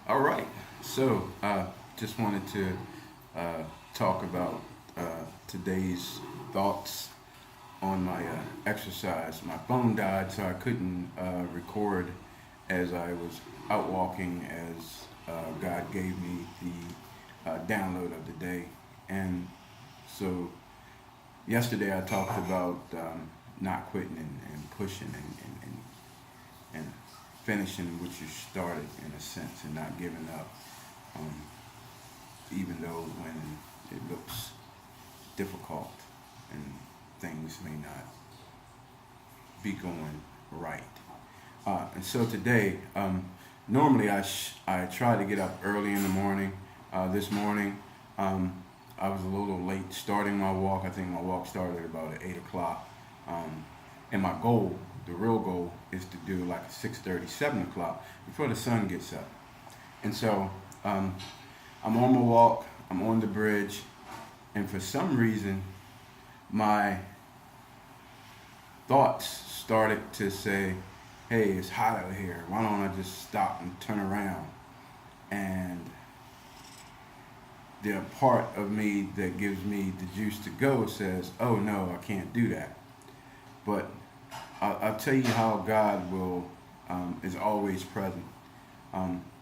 All right. So, just wanted to uh, talk about today's thoughts on my exercise. My phone died, so I couldn't record as I was out walking as God gave me the download of the day. And so, yesterday I talked about not quitting and pushing and finishing what you started in a sense and not giving up, um, even though when it looks difficult and things may not be going right. And so today, normally I try to get up early in the morning. This morning, um, I was a little late starting my walk. I think my walk started about at 8 o'clock. Um, and my goal, the real goal, is to do like 6:30, 7 o'clock before the sun gets up. And so um, I'm on my walk. I'm on the bridge, and for some reason, my thoughts started to say, "Hey, it's hot out here. Why don't I just stop and turn around?" And the part of me that gives me the juice to go says, "Oh no, I can't do that." But I'll tell you how God will is always present.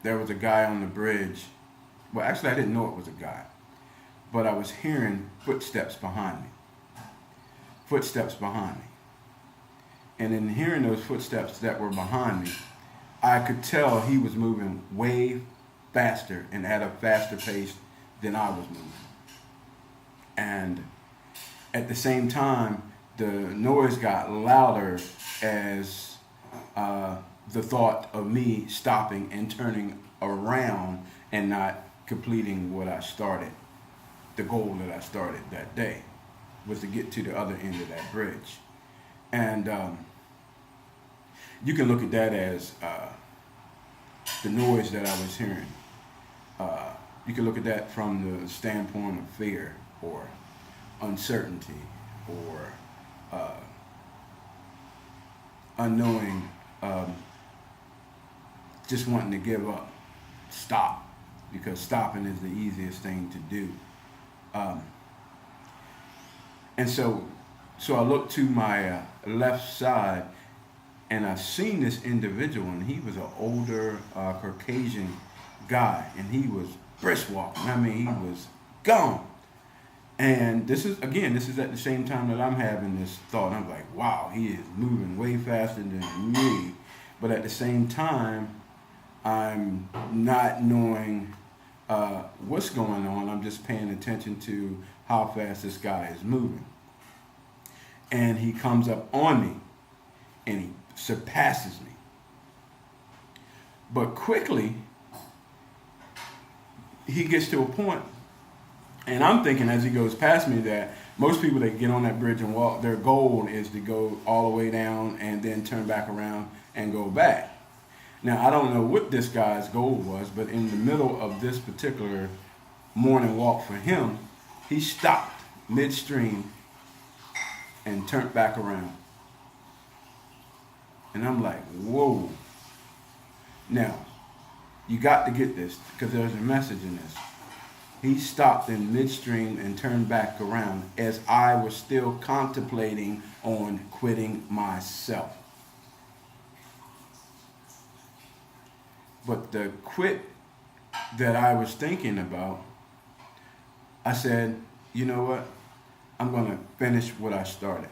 There was a guy on the bridge. Well, actually, I didn't know it was a guy, but I was hearing footsteps behind me. Footsteps behind me. And in hearing those footsteps that were behind me, I could tell he was moving way faster and at a faster pace than I was moving. And at the same time, the noise got louder as the thought of me stopping and turning around and not completing what I started, the goal that I started that day was to get to the other end of that bridge. And you can look at that as the noise that I was hearing. You can look at that from the standpoint of fear or uncertainty or uh, unknowing, just wanting to give up, stop, because stopping is the easiest thing to do. Um, and so I looked to my left side, and I seen this individual, and he was an older Caucasian guy, and he was brisk walking. I mean, he was gone. And this is at the same time that I'm having this thought. I'm like, wow, he is moving way faster than me. But at the same time, I'm not knowing what's going on. I'm just paying attention to how fast this guy is moving. And he comes up on me and he surpasses me. But quickly, he gets to a point, and I'm thinking as he goes past me that most people that get on that bridge and walk, their goal is to go all the way down and then turn back around and go back. Now, I don't know what this guy's goal was, but in the middle of this particular morning walk for him, he stopped midstream and turned back around. And I'm like, whoa. Now, you got to get this because there's a message in this. He stopped in midstream and turned back around as I was still contemplating on quitting myself. But the quit that I was thinking about, I said, you know what? I'm going to finish what I started.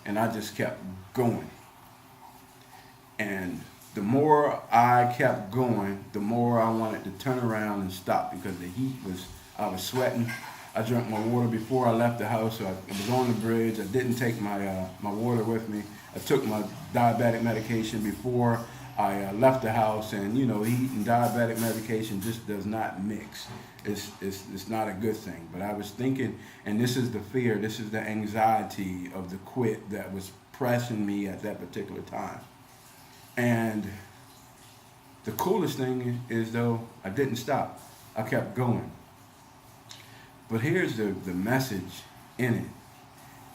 And I just kept going. And the more I kept going, the more I wanted to turn around and stop because I was sweating. I drank my water before I left the house. So I was on the bridge. I didn't take my water with me. I took my diabetic medication before I left the house, and heat and diabetic medication just does not mix. It's not a good thing. But I was thinking, and this is the fear, this is the anxiety of the quit that was pressing me at that particular time. And the coolest thing is, though, I didn't stop. I kept going. But here's the message in it.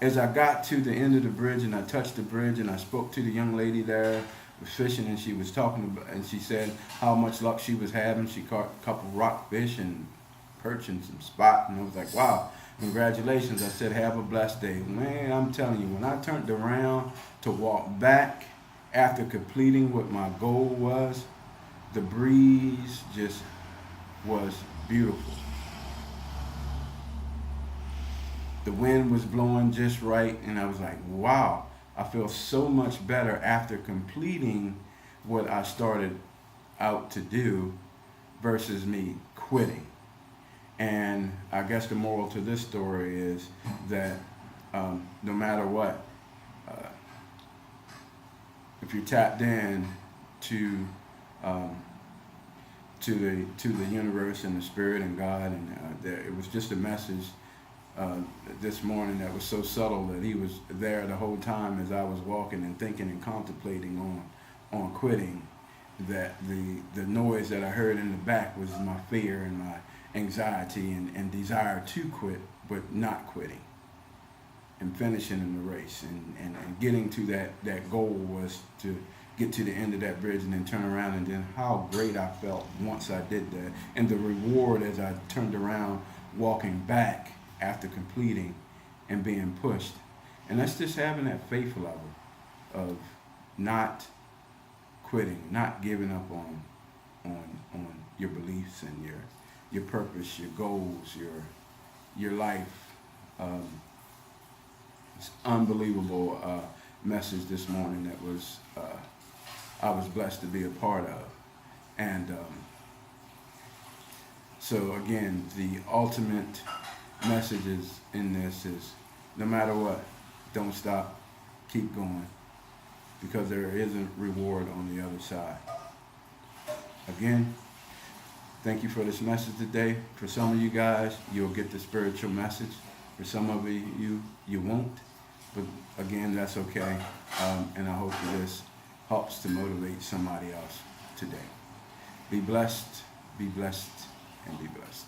As I got to the end of the bridge and I touched the bridge and I spoke to the young lady there was fishing, and she was talking about, and she said how much luck she was having. She caught a couple rockfish and perch and some spot, and I was like, wow, congratulations. I said, have a blessed day. Man, I'm telling you, when I turned around to walk back after completing what my goal was, the breeze just was beautiful. The wind was blowing just right, and I was like, wow, I feel so much better after completing what I started out to do versus me quitting. And I guess the moral to this story is that no matter what, if you're tapped in to the universe and the spirit and God, and it was just a message this morning that was so subtle that he was there the whole time as I was walking and thinking and contemplating on quitting. That the noise that I heard in the back was my fear and my anxiety and desire to quit, but not quitting and finishing in the race and getting to that goal was to get to the end of that bridge and then turn around, and then how great I felt once I did that, and the reward as I turned around walking back after completing and being pushed. And that's just having that faith level of not quitting, not giving up on your beliefs and your purpose, your goals, your life. It's unbelievable message this morning that was I was blessed to be a part of. And so again, the ultimate messages in this is no matter what, don't stop, keep going, because there is a reward on the other side. Again, thank you for this message today. For some of you guys, you'll get the spiritual message. For some of you, you won't. But again, that's okay. And I hope that this helps to motivate somebody else today. Be blessed, and be blessed.